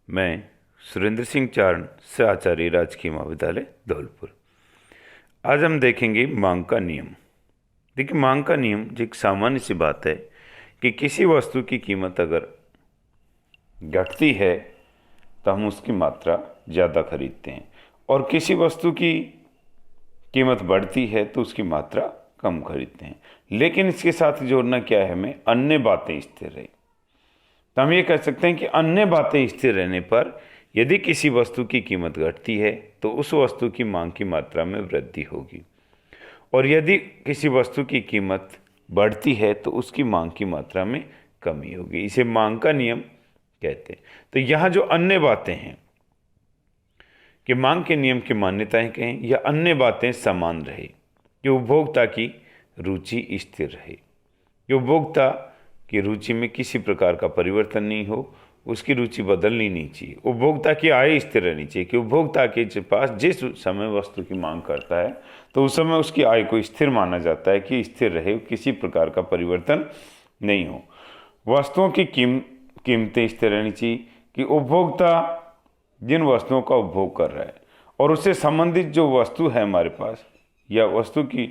मैं सुरेंद्र सिंह चारण से आचार्य राजकीय महाविद्यालय धौलपुर। आज हम देखेंगे मांग का नियम। देखिए, मांग का नियम जो एक सामान्य सी बात है कि किसी वस्तु की कीमत अगर घटती है तो हम उसकी मात्रा ज़्यादा खरीदते हैं, और किसी वस्तु की कीमत बढ़ती है तो उसकी मात्रा कम खरीदते हैं। लेकिन इसके साथ जोड़ना क्या है, हमें अन्य बातें स्थिर रहे। तो हम ये कह सकते हैं कि अन्य बातें स्थिर रहने पर यदि किसी वस्तु की कीमत घटती है तो उस वस्तु की मांग की मात्रा में वृद्धि होगी, और यदि किसी वस्तु की कीमत बढ़ती है तो उसकी मांग की मात्रा में कमी होगी। इसे मांग का नियम कहते हैं। तो यहाँ जो अन्य बातें हैं कि मांग के नियम की मान्यताएं कहें या अन्य बातें समान रहे, कि उपभोक्ता की रुचि स्थिर रहे, कि उपभोक्ता की रुचि में किसी प्रकार का परिवर्तन नहीं हो, उसकी रुचि बदलनी नहीं चाहिए। उपभोक्ता की आय स्थिर रहनी चाहिए, कि उपभोक्ता के पास जिस समय वस्तु की मांग करता है तो उस समय उसकी आय को स्थिर माना जाता है, कि स्थिर रहे, किसी प्रकार का परिवर्तन नहीं हो। वस्तुओं की कीमतें स्थिर रहनी चाहिए, कि उपभोक्ता जिन वस्तुओं का उपभोग कर रहा है और उससे संबंधित जो वस्तु है हमारे पास, या वस्तु की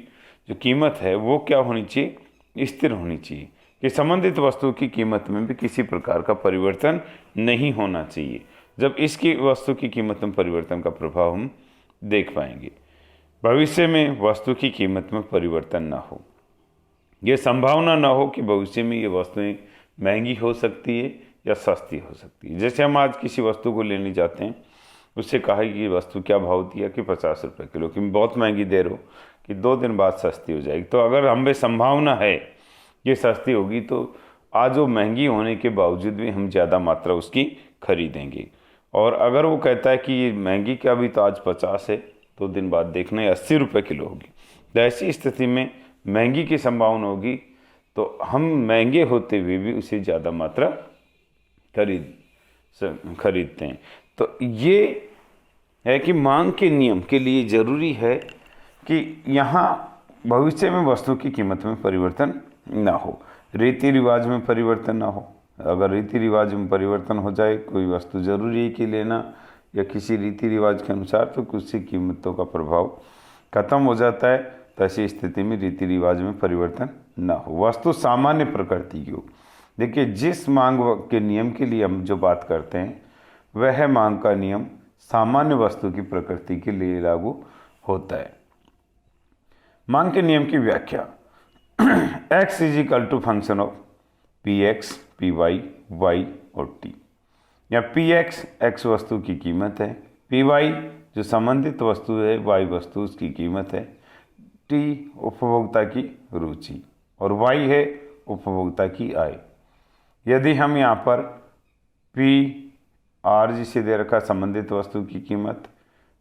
जो कीमत है वो क्या होनी चाहिए, स्थिर होनी चाहिए, कि संबंधित वस्तु की कीमत में भी किसी प्रकार का परिवर्तन नहीं होना चाहिए। जब इसकी वस्तु की कीमत में परिवर्तन का प्रभाव हम देख पाएंगे। भविष्य में वस्तु की कीमत में परिवर्तन ना हो, ये संभावना ना हो कि भविष्य में ये वस्तुएं महंगी हो सकती है या सस्ती हो सकती है। जैसे हम आज किसी वस्तु को लेने जाते हैं, उससे कहा कि ये वस्तु क्या भाव दिया, कि 50 रुपये किलो, कि बहुत महंगी दे रहे हो, कि 2 दिन बाद सस्ती हो जाएगी। तो अगर हमें संभावना है ये सस्ती होगी तो आज वो महंगी होने के बावजूद भी हम ज़्यादा मात्रा उसकी खरीदेंगे। और अगर वो कहता है कि ये महंगी क्या, भी तो आज 50 है, 2 दिन बाद देखना है 80 रुपये किलो होगी, तो ऐसी स्थिति में महंगी की संभावना होगी, तो हम महंगे होते हुए भी उसे ज़्यादा मात्रा खरीदते हैं। तो ये है कि मांग के नियम के लिए ज़रूरी है कि यहाँ भविष्य में वस्तु की कीमत में परिवर्तन ना हो, रीति रिवाज में परिवर्तन ना हो। अगर रीति रिवाज में परिवर्तन हो जाए, कोई वस्तु जरूरी है कि लेना या किसी रीति रिवाज के अनुसार, तो कुछ सी कीमतों का प्रभाव खत्म हो जाता है। तो ऐसी स्थिति में रीति रिवाज में परिवर्तन ना हो, वस्तु सामान्य प्रकृति की हो। देखिए, जिस मांग के नियम के लिए हम जो बात करते हैं वह मांग का नियम सामान्य वस्तु की प्रकृति के लिए लागू होता है। मांग के नियम की व्याख्या, x is equal to function of P X, P Y, Y और टी। या पी एक्स एक्स वस्तु की कीमत है, पी वाई जो संबंधित वस्तु है, वाई वस्तु उसकी कीमत है, टी उपभोक्ता की रुचि, और वाई है उपभोक्ता की आय। यदि हम यहाँ पर पी आर जिसे दे रखा संबंधित वस्तु की कीमत,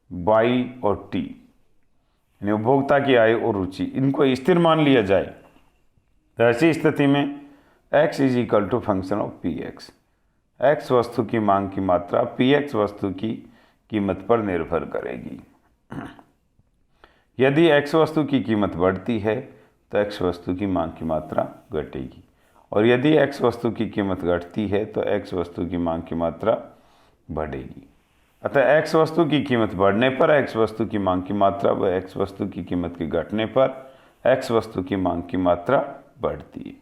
वाई और टी यानी उपभोक्ता की आय और रुचि, इनको स्थिर मान लिया जाए, तो ऐसी स्थिति में x is equal to function of P X. X वस्तु की मांग की मात्रा पी एक्स वस्तु की कीमत पर निर्भर करेगी। यदि x वस्तु की कीमत बढ़ती है तो x वस्तु की मांग की मात्रा घटेगी, और यदि x वस्तु की कीमत घटती है तो x वस्तु की मांग की मात्रा बढ़ेगी। अतः x वस्तु की कीमत बढ़ने पर x वस्तु की मांग की मात्रा व x वस्तु की कीमत के घटने पर x वस्तु की मांग की मात्रा बढ़ती है।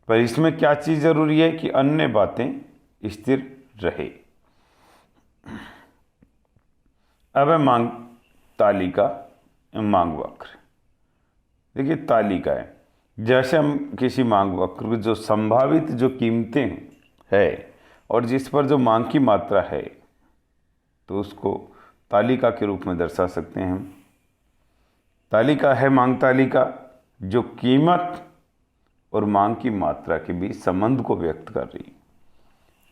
पर इसमें क्या चीज़ जरूरी है, कि अन्य बातें स्थिर रहे। अब है मांग तालिका, मांग वक्र। देखिए, तालिका है, जैसे हम किसी मांग वक्र में जो संभावित जो कीमतें है और जिस पर जो मांग की मात्रा है, तो उसको तालिका के रूप में दर्शा सकते हैं हम। तालिका है मांग तालिका, जो कीमत और मांग की मात्रा के बीच संबंध को व्यक्त कर रही है।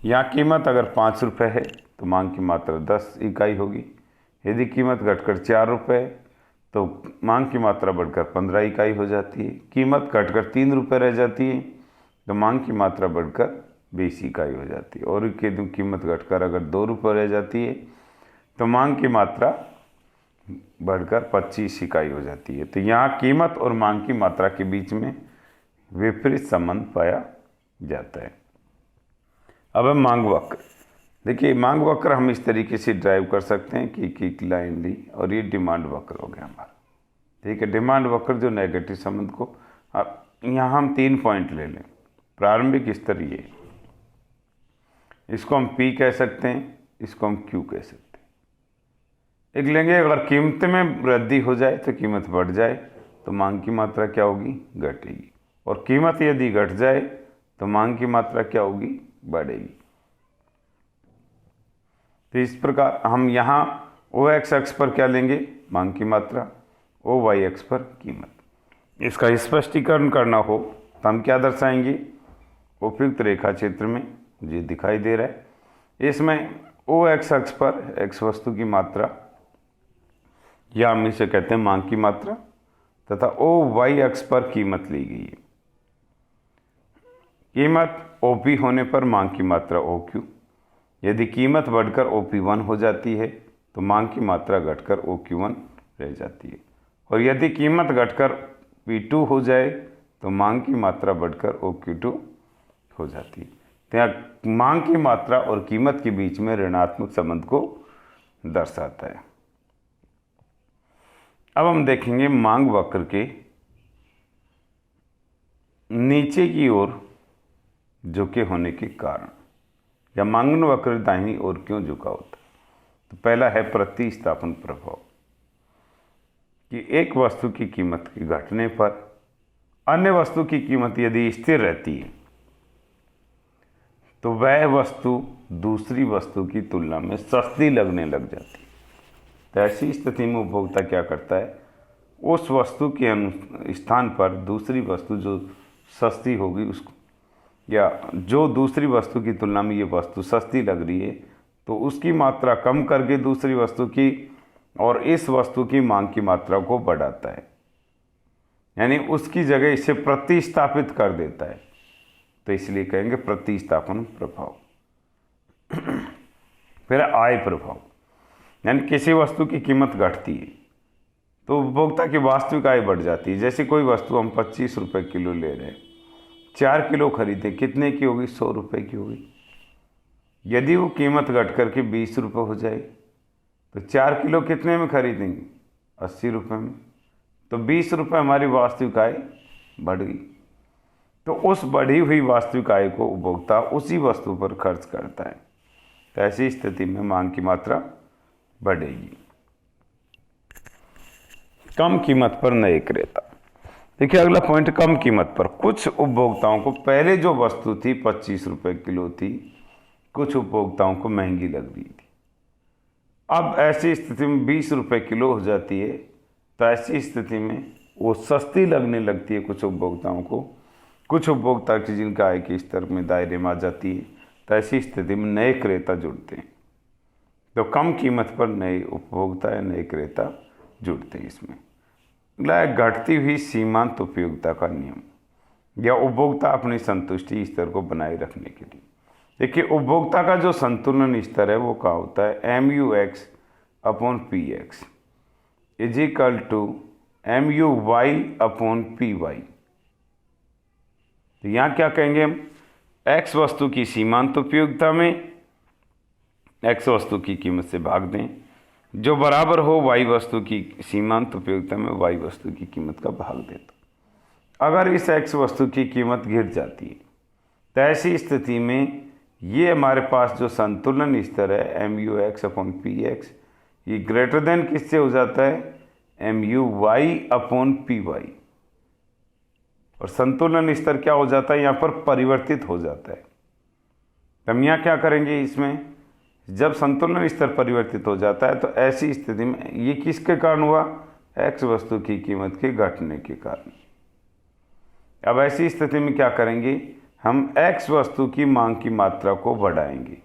यहाँ कीमत अगर 5 रुपये है तो मांग की मात्रा 10 इकाई होगी। यदि कीमत घटकर 4 रुपये तो मांग की मात्रा बढ़कर 15 इकाई हो जाती है। कीमत घटकर 3 रुपये रह जाती है तो मांग की मात्रा बढ़कर 20 इकाई हो जाती है। और कीमत घटकर अगर 2 रुपये रह जाती है तो मांग की मात्रा बढ़कर 25 इकाई हो जाती है। तो यहाँ कीमत और मांग की मात्रा के बीच में विपरीत संबंध पाया जाता है। अब है मांग वक्र। देखिए मांग वक्र हम इस तरीके से ड्राइव कर सकते हैं कि एक लाइन ली और ये डिमांड वक्र हो गया हमारा। ठीक है, डिमांड वक्र जो नेगेटिव संबंध को, अब यहाँ हम 3 पॉइंट ले लें। प्रारंभिक स्तर ये, इसको हम P कह सकते हैं, इसको हम Q कह सकते हैं। एक लेंगे, अगर कीमत में वृद्धि हो जाए तो कीमत बढ़ जाए तो मांग की मात्रा क्या होगी, घटेगी। और कीमत यदि घट जाए तो मांग की मात्रा क्या होगी, बढ़ेगी। तो इस प्रकार हम यहाँ OX अक्ष पर क्या लेंगे, मांग की मात्रा, OY अक्ष पर कीमत। इसका स्पष्टीकरण करना हो तो हम क्या दर्शाएंगे, उपयुक्त रेखा क्षेत्र में मुझे दिखाई दे रहा है, इसमें OX अक्ष पर X वस्तु की मात्रा या हम इसे कहते हैं मांग की मात्रा, तथा OY अक्ष पर कीमत ली गई है। कीमत OP होने पर मांग की मात्रा OQ। यदि कीमत बढ़कर OP1 हो जाती है तो मांग की मात्रा घटकर OQ1 रह जाती है। और यदि कीमत घटकर P2 हो जाए तो मांग की मात्रा बढ़कर OQ2 हो जाती है। तो यहाँ मांग की मात्रा और कीमत के बीच में ऋणात्मक संबंध को दर्शाता है। अब हम देखेंगे मांग वक्र के नीचे की ओर झुके होने के कारण, या मांगन वक्र दाहिनी ओर क्यों झुका होता है। तो पहला है प्रतिस्थापन प्रभाव, कि एक वस्तु की कीमत के घटने पर अन्य वस्तु की कीमत यदि स्थिर रहती है तो वह वस्तु दूसरी वस्तु की तुलना में सस्ती लगने लग जाती है। तो ऐसी स्थिति में उपभोक्ता क्या करता है, उस वस्तु के स्थान पर दूसरी वस्तु जो सस्ती होगी उसको, या जो दूसरी वस्तु की तुलना में ये वस्तु सस्ती लग रही है तो उसकी मात्रा कम करके दूसरी वस्तु की और इस वस्तु की मांग की मात्रा को बढ़ाता है, यानी उसकी जगह इसे प्रतिस्थापित कर देता है। तो इसलिए कहेंगे प्रतिस्थापन प्रभाव। फिर आय प्रभाव, यानी किसी वस्तु की कीमत घटती है तो उपभोक्ता की वास्तविक आय बढ़ जाती है। जैसे कोई वस्तु हम 25 रुपये किलो ले रहे हैं, 4 किलो खरीदे, कितने की होगी, 100 रुपये की होगी। यदि वो कीमत घट करके 20 रुपये हो जाए तो 4 किलो कितने में खरीदेंगे, 80 रुपये में। तो 20 रुपये हमारी वास्तविक आय बढ़ गई। तो उस बढ़ी हुई वास्तविक आय को उपभोक्ता उसी वस्तु पर खर्च करता है। तो ऐसी स्थिति में मांग की मात्रा बढ़ेगी। कम कीमत पर नए क्रेता, देखिए अगला पॉइंट, कम कीमत पर। कुछ उपभोक्ताओं को पहले जो वस्तु थी 25 रुपये किलो थी, कुछ उपभोक्ताओं को महंगी लग रही थी। अब ऐसी स्थिति में 20 रुपये किलो हो जाती है। तो ऐसी स्थिति में वो सस्ती लगने लगती है कुछ उपभोक्ताओं को। कुछ उपभोक्ता की जिनका आय के स्तर में दायरे में आ जाती है, तो ऐसी स्थिति में नए क्रेता जुड़ते हैं। तो कम कीमत पर नए उपभोक्ता या नए क्रेता जुड़ते हैं। इसमें अगला है घटती हुई सीमांत उपयोगिता का नियम, या उपभोक्ता अपनी संतुष्टि स्तर को बनाए रखने के लिए। देखिए उपभोक्ता का जो संतुलन स्तर है वो क्या होता है, MUX/PX is equal to MUY/PY। तो यहाँ क्या कहेंगे हम, X वस्तु की सीमांत उपयोगिता में X वस्तु की कीमत से भाग दें, जो बराबर हो Y वस्तु की सीमांत उपयोगिता में Y वस्तु की कीमत का भाग देता। अगर इस X वस्तु की कीमत गिर जाती है तो ऐसी स्थिति में ये हमारे पास जो संतुलन स्तर है MUX/PX, ये ग्रेटर देन किससे हो जाता है, MUY/PY। और संतुलन स्तर क्या हो जाता है, यहाँ पर परिवर्तित हो जाता है। हम यहाँ क्या करेंगे, इसमें जब संतुलन स्तर परिवर्तित हो जाता है तो ऐसी स्थिति में ये किसके कारण हुआ, X वस्तु की कीमत के घटने के कारण। अब ऐसी स्थिति में क्या करेंगे, हम X वस्तु की मांग की मात्रा को बढ़ाएंगे,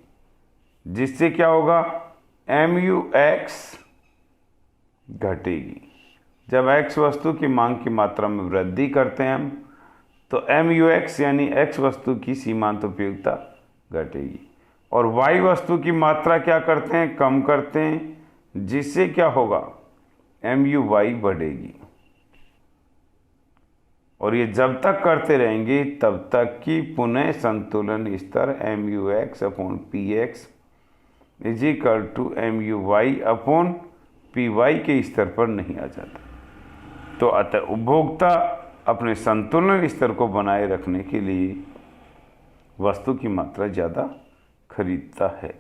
जिससे क्या होगा, MUX घटेगी। जब X वस्तु की मांग की मात्रा में वृद्धि करते हैं हम, तो MUX यानी X वस्तु की सीमांत उपयोगिता घटेगी। और Y वस्तु की मात्रा क्या करते हैं, कम करते हैं, जिससे क्या होगा, MUY बढ़ेगी। और ये जब तक करते रहेंगे तब तक कि पुनः संतुलन स्तर MUX/PX is equal to M U Y upon P Y के स्तर पर नहीं आ जाता। तो अतः उपभोक्ता अपने संतुलन स्तर को बनाए रखने के लिए वस्तु की मात्रा ज़्यादा खरीदता है।